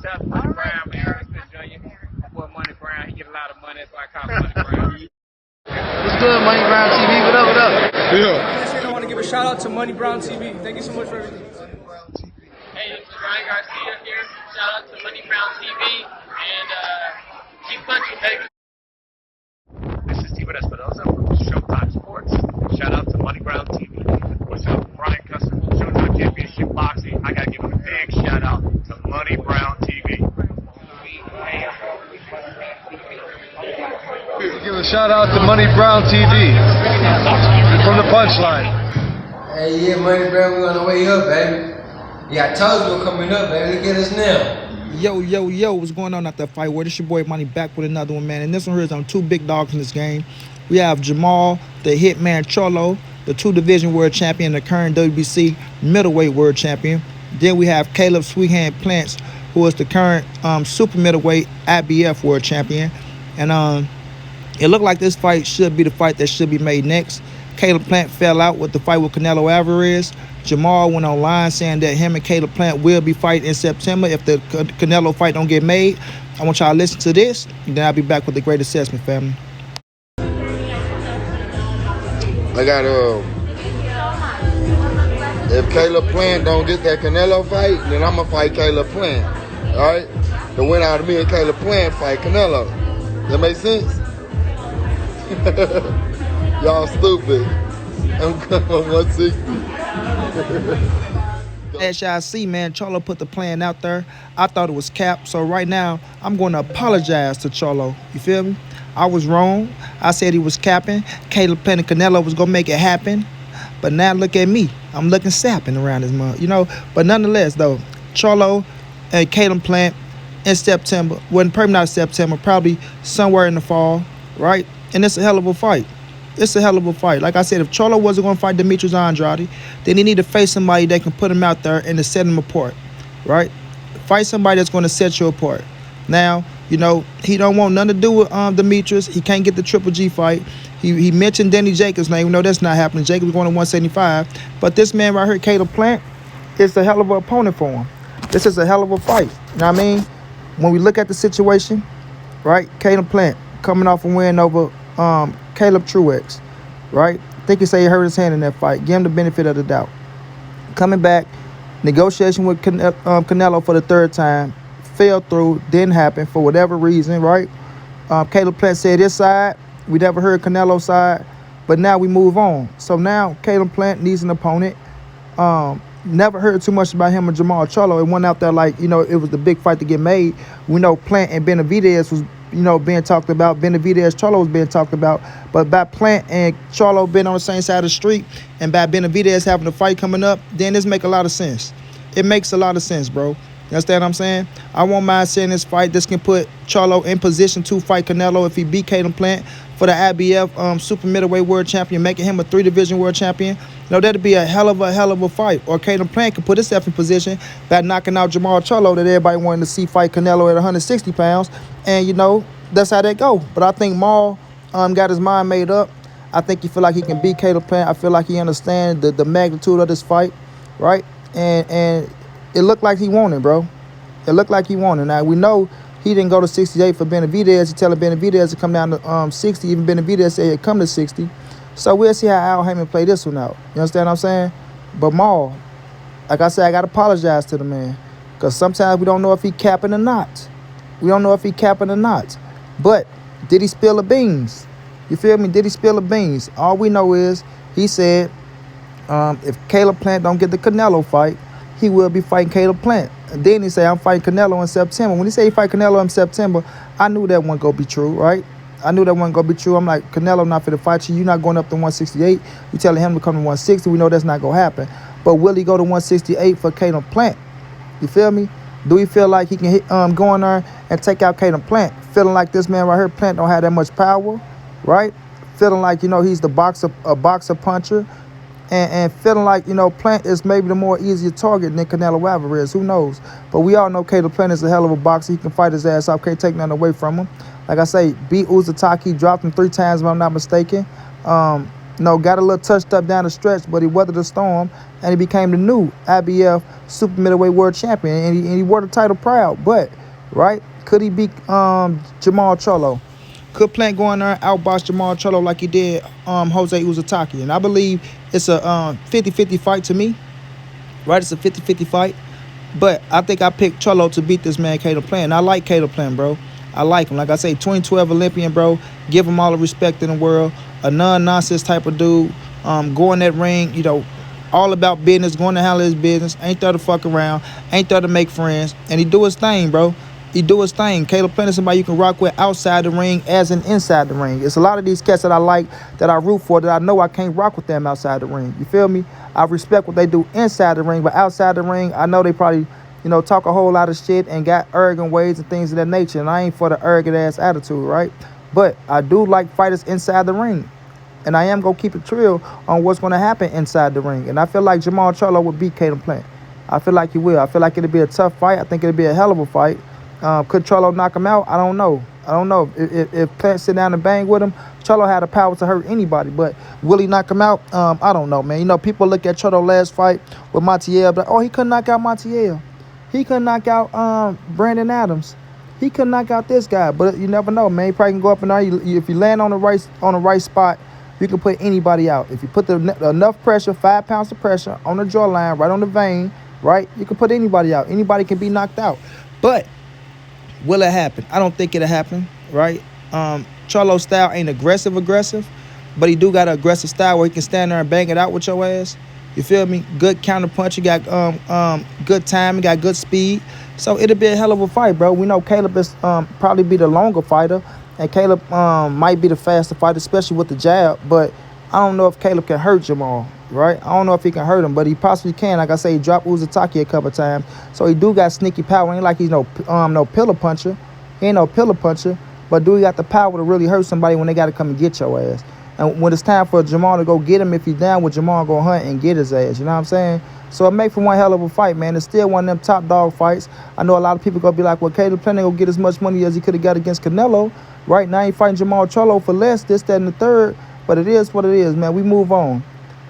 Shout out to Money Brown, man. Respect Junior. My boy Money Brown, he get a lot of money, so I call him Money Brown. What's good, Money Brown TV? What up, what up? Yeah. I want to give a shout out to Money Brown TV. Thank you so much for everything. Hey, this is Ryan Garcia here. Shout out to Money Brown TV and keep punching, baby. This is Steven Espinosa from Showtime Sports. Shout out to Money Brown TV. What's up, Brian Custer from Showtime Championship Boxing. I gotta give a big shout out to Money Brown TV. Give a shout out to Money Brown TV from the punchline. Hey, yeah, Money Brown, we on the way up, baby. Yeah, I told you we're coming up, baby. Look at us now. Yo, what's going on at that fight? Where this your boy Money back with another one, man. And this one here is on two big dogs in this game. We have Jermall, the hitman Charlo, the two-division world champion, the current WBC middleweight world champion. Then we have Caleb Sweethand Plants, who is the current super middleweight IBF world champion. And it looked like this fight should be the fight that should be made next. Caleb Plant fell out with the fight with Canelo Alvarez. Jermall went online saying that him and Caleb Plant will be fighting in September if the Canelo fight don't get made. I want y'all to listen to this, and then I'll be back with the great assessment, family. I got if Caleb Plant don't get that Canelo fight, then I'm gonna fight Caleb Plant. All right, the winner out of me and Caleb Plant fight Canelo. That make sense? Y'all stupid. I'm coming on 160. As y'all see, man, Charlo put the plan out there. I thought it was capped, so right now I'm going to apologize to Charlo. You feel me? I was wrong. I said he was capping. Caleb Plant and Canelo was going to make it happen. But now look at me. I'm looking sapping around this month, you know. But nonetheless, though, Charlo and Caleb Plant in September, well, probably not September, probably somewhere in the fall, right? And it's a hell of a fight. It's a hell of a fight. Like I said, if Charlo wasn't going to fight Demetrius Andrade, then he need to face somebody that can put him out there and to set him apart, right? Fight somebody that's going to set you apart. Now, you know, he don't want nothing to do with Demetrius. He can't get the Triple G fight. He mentioned Danny Jacobs' name. No, that's not happening. Jacobs going to 175. But this man right here, Caleb Plant, is a hell of an opponent for him. This is a hell of a fight. You know what I mean? When we look at the situation, right, Caleb Plant coming off a win over Caleb Truex, right? I think he said he hurt his hand in that fight. Give him the benefit of the doubt. Coming back, negotiation with Canelo for the third time, fell through, didn't happen for whatever reason, right? Caleb Plant said his side. We never heard Canelo's side, but now we move on. So now Caleb Plant needs an opponent. Never heard too much about him and Jermall Charlo. It went out there like, you know, it was the big fight to get made. We know Plant and Benavidez was, you know, being talked about. Benavidez, Charlo was being talked about. But by Plant and Charlo being on the same side of the street and by Benavidez having a fight coming up, then this make a lot of sense. It makes a lot of sense, bro. You understand what I'm saying? I won't mind seeing this fight. This can put Charlo in position to fight Canelo if he beat Caleb Plant for the IBF super middleweight world champion, making him a 3-division world champion. You know, that'd be a hell of a fight. Or Caleb Plant can put himself in position by knocking out Jermall Charlo that everybody wanted to see fight Canelo at 160 pounds. And, you know, that's how that go. But I think Maul got his mind made up. I think he feel like he can beat Caleb Plant. I feel like he understands the magnitude of this fight, right? And it looked like he wanted, bro. It looked like he wanted. Now, we know he didn't go to 68 for Benavidez. He telling Benavidez to come down to 60. Even Benavidez said he'd come to 60. So we'll see how Al Heyman play this one out. You understand what I'm saying? But Maul, like I said, I got to apologize to the man. Because sometimes we don't know if he capping or not. We don't know if he capping or not. But did he spill the beans? You feel me? Did he spill the beans? All we know is he said if Caleb Plant don't get the Canelo fight, he will be fighting Caleb Plant. And then he said, I'm fighting Canelo in September. When he said he fight Canelo in September, I knew that wasn't going to be true, right? I knew that wasn't going to be true. I'm like, Canelo not for to fight you. You're not going up to 168. You telling him to come to 160. We know that's not going to happen. But will he go to 168 for Caleb Plant? You feel me? Do he feel like he can go in there and take out Caleb Plant? Feeling like this man right here, Plant, don't have that much power, right? Feeling like, you know, he's a boxer puncher. And feeling like, you know, Plant is maybe the more easier target than Canelo Alvarez. Who knows? But we all know Caleb Plant is a hell of a boxer. He can fight his ass off. Can't take nothing away from him. Like I say, beat Uzataki, dropped him 3 times if I'm not mistaken. got a little touched up down the stretch, but he weathered the storm, and he became the new IBF super middleweight world champion, and he wore the title proud. But, right, could he beat Jermall Charlo? Could Plant go in there and outbox Jermall Charlo like he did Jose Uzataki? And I believe it's a 50-50 fight to me, right? It's a 50-50 fight. But I think I picked Charlo to beat this man, Caleb Plant. And I like Caleb Plant, bro. I like him. Like I say, 2012 Olympian, bro. Give him all the respect in the world. A non-nonsense type of dude. Go in that ring, all about business, going to handle his business. Ain't there to fuck around. Ain't there to make friends. And he do his thing, bro. He do his thing. Caleb Plant is somebody you can rock with outside the ring as in inside the ring. It's a lot of these cats that I like, that I root for, that I know I can't rock with them outside the ring. You feel me? I respect what they do inside the ring, but outside the ring, I know they probably, talk a whole lot of shit and got arrogant ways and things of that nature. And I ain't for the arrogant-ass attitude, right? But I do like fighters inside the ring. And I am going to keep it real on what's going to happen inside the ring. And I feel like Jermall Charlo would beat Caleb Plant. I feel like he will. I feel like it'll be a tough fight. I think it'll be a hell of a fight. Could Charlo knock him out? I don't know. If Plant sit down and bang with him, Charlo had the power to hurt anybody. But will he knock him out? I don't know, man. People look at Charlo last fight with Montiel, but he couldn't knock out Montiel. He couldn't knock out Brandon Adams. He couldn't knock out this guy. But you never know, man. He probably can go up in there. If you land on the right spot, you can put anybody out. If you put enough pressure, 5 pounds of pressure on the jawline, right on the vein, right, you can put anybody out. Anybody can be knocked out. But will it happen? I don't think it'll happen, right? Charlo's style ain't aggressive, but he do got an aggressive style where he can stand there and bang it out with your ass. You feel me? Good counter punch. He got good time. He got good speed. So it'll be a hell of a fight, bro. We know Caleb is probably be the longer fighter, and Caleb might be the faster fighter, especially with the jab. But I don't know if Caleb can hurt Jermall, right? I don't know if he can hurt him, but he possibly can. Like I say, he dropped Uzataki a couple times, so he do got sneaky power. Ain't like he's no pillar puncher. He ain't no pillar puncher, but do he got the power to really hurt somebody when they got to come and get your ass? And when it's time for Jermall to go get him, if he's down with Jermall, go hunt and get his ass. You know what I'm saying? So it make for one hell of a fight, man. It's still one of them top dog fights. I know a lot of people gonna be like, well, Caleb Plant ain't gonna get as much money as he could have got against Canelo. Right now, he fighting Jermall Charlo for less, this, that, and the third. But it is what it is, man. We move on.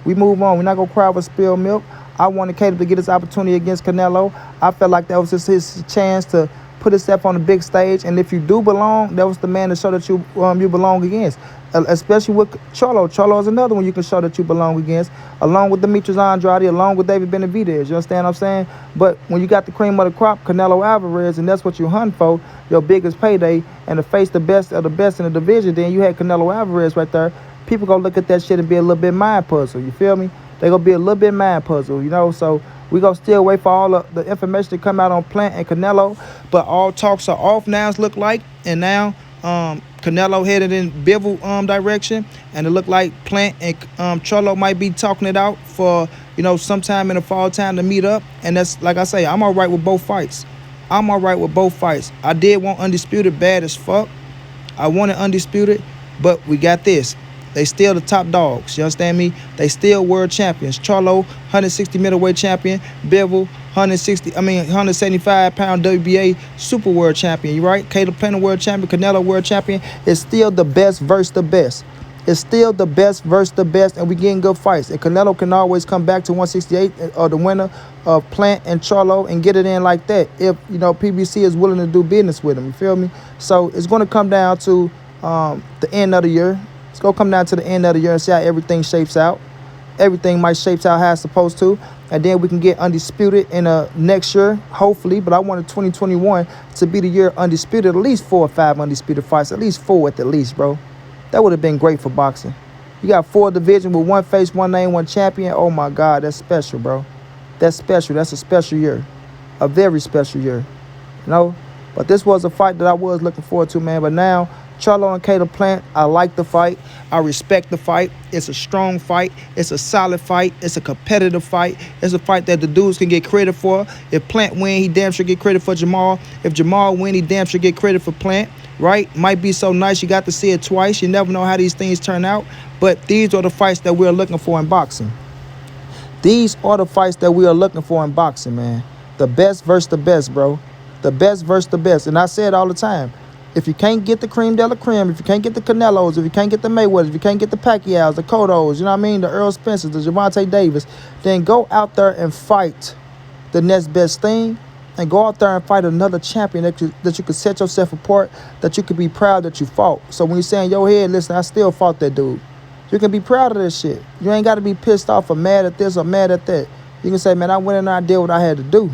We're not gonna cry over spilled milk. I wanted Caleb to get his opportunity against Canelo. I felt like that was just his chance to put himself on the big stage. And if you do belong, that was the man to show that you belong against. Especially with Charlo. Charlo is another one you can show that you belong against, along with Demetrius Andrade, along with David Benavidez. You understand what I'm saying? But when you got the cream of the crop, Canelo Alvarez, and that's what you hunt for, your biggest payday, and to face the best of the best in the division, then you had Canelo Alvarez right there. People gonna look at that shit and be a little bit mind puzzled. You feel me? They gonna be a little bit mind puzzled, So we gonna still wait for all of the information to come out on Plant and Canelo. But all talks are off now, it look like, and now Canelo headed in Bivol direction, and it looked like Plant and Charlo might be talking it out for sometime in the fall time to meet up. And that's, like I say, I'm all right with both fights. I did want Undisputed bad as fuck. I wanted Undisputed, but we got this. They still the top dogs. You understand me? They still world champions. Charlo, 160 middleweight champion. Bivol, 175-pound WBA super world champion. You right? Caleb Plant world champion. Canelo world champion. It's still the best versus the best. It's still the best versus the best, and we getting good fights. And Canelo can always come back to 168, or the winner of Plant and Charlo, and get it in like that if PBC is willing to do business with him. You feel me? So it's going to come down to the end of the year. It's going to come down to the end of the year and see how everything shapes out. Everything might shape out how it's supposed to. And then we can get Undisputed in next year, hopefully. But I wanted 2021 to be the year Undisputed. At least 4 or 5 Undisputed fights. At least 4 at the least, bro. That would have been great for boxing. You got 4 divisions with 1 face, 1 name, 1 champion. Oh, my God. That's special, bro. That's special. That's a special year. A very special year. But this was a fight that I was looking forward to, man. But now, Charlo and Caleb Plant, I like the fight. I respect the fight. It's a strong fight. It's a solid fight. It's a competitive fight. It's a fight that the dudes can get credit for. If Plant win, he damn sure get credit for Jermall. If Jermall win, he damn sure get credit for Plant, right? Might be so nice you got to see it twice. You never know how these things turn out. But these are the fights that we're looking for in boxing. These are the fights that we are looking for in boxing, man. The best versus the best, bro. The best versus the best. And I say it all the time. If you can't get the cream de la creme, if you can't get the Canelos, if you can't get the Mayweathers, if you can't get the Pacquiaos, the Cottos, you know what I mean, the Earl Spencers, the Javante Davis, then go out there and fight the next best thing, and go out there and fight another champion that you could set yourself apart, that you could be proud that you fought. So when you say in your head, listen, I still fought that dude, you can be proud of this shit. You ain't got to be pissed off or mad at this or mad at that. You can say, man, I went in there, I did what I had to do.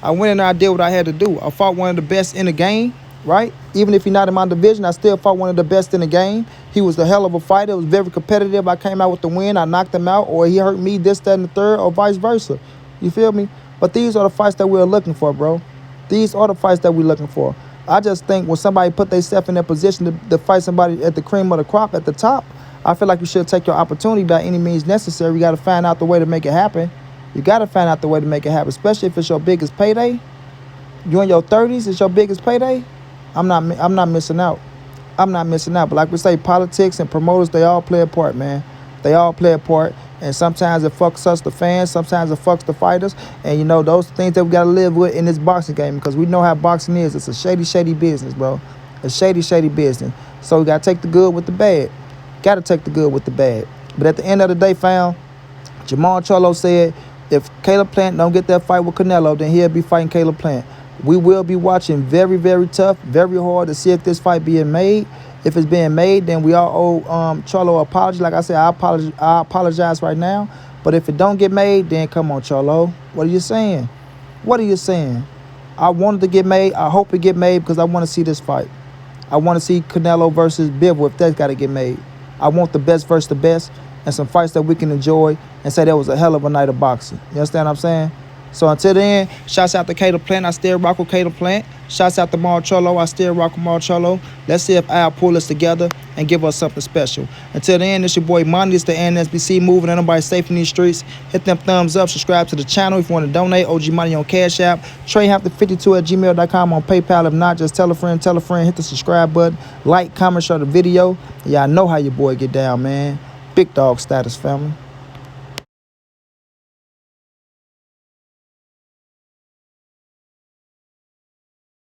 I went in there, I did what I had to do. I fought one of the best in the game, right? Even if he's not in my division, I still fought one of the best in the game. He was a hell of a fighter. It was very competitive. I came out with the win. I knocked him out, or he hurt me, this, that, and the third, or vice versa. You feel me? But these are the fights that we're looking for, bro. These are the fights that we're looking for. I just think when somebody put themselves in that position to fight somebody at the cream of the crop at the top, I feel like you should take your opportunity by any means necessary. You got to find out the way to make it happen. You got to find out the way to make it happen, especially if it's your biggest payday. You in your 30s, it's your biggest payday. I'm not missing out. I'm not missing out. But like we say, politics and promoters, they all play a part, man. They all play a part. And sometimes it fucks us, the fans. Sometimes it fucks the fighters. And, you know, those things that we got to live with in this boxing game, because we know how boxing is. It's a shady, shady business, bro. A shady, shady business. So we got to take the good with the bad. Got to take the good with the bad. But at the end of the day, fam, Jermall Charlo said, if Caleb Plant don't get that fight with Canelo, then he'll be fighting Caleb Plant. We will be watching very, very tough, very hard to see if this fight being made. If it's being made, then we all owe Charlo an apology. Like I said, I apologize right now. But if it don't get made, then come on, Charlo. What are you saying? What are you saying? I wanted to get made. I hope it get made because I want to see this fight. I want to see Canelo versus Bivol if that's got to get made. I want the best versus the best and some fights that we can enjoy and say that was a hell of a night of boxing. You understand what I'm saying? So until then, shouts out to Caleb Plant. I still rock with Caleb Plant. Shouts out to Jermall Charlo. I still rock with Jermall Charlo. Let's see if Al pull us together and give us something special. Until then, it's your boy Monty. It's the NSBC moving. Ain't nobody safe in these streets. Hit them thumbs up. Subscribe to the channel if you want to donate. OG Money on Cash App. TreyHampton52@gmail.com on PayPal. If not, just tell a friend. Hit the subscribe button. Like, comment, share the video. Y'all know how your boy get down, man. Big dog status, family.